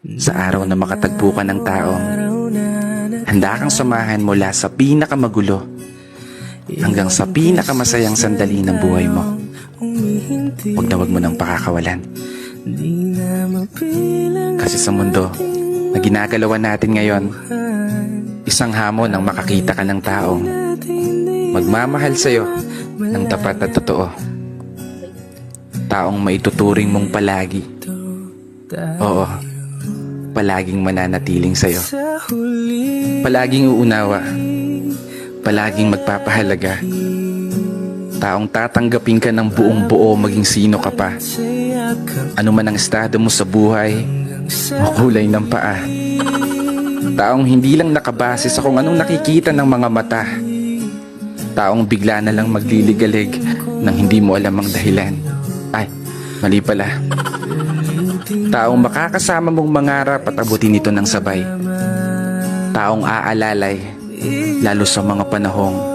Sa araw na makatagpo ka ng taong handa kang samahan mula sa pinakamagulo hanggang sa pinakamasayang sandali ng buhay mo. Huwag mo nang pakakawalan. Kasi sa mundo na ginagalawan natin ngayon, isang hamon ang makakita ka ng taong magmamahal sa'yo ng tapat at totoo. Taong maituturing mong palagi. Oo, palaging mananatiling sa'yo. Palaging uunawa. Palaging magpapahalaga. Taong tatanggapin ka ng buong buo maging sino ka pa. Ano man ang estado mo sa buhay o kulay ng paa. Taong hindi lang nakabase sa kung anong nakikita ng mga mata. Taong bigla na lang magliligalig nang hindi mo alam ang dahilan. Ay, mali pala. Taong makakasama mong mangarap at abutin ito ng sabay. Taong aalalay, lalo sa mga panahong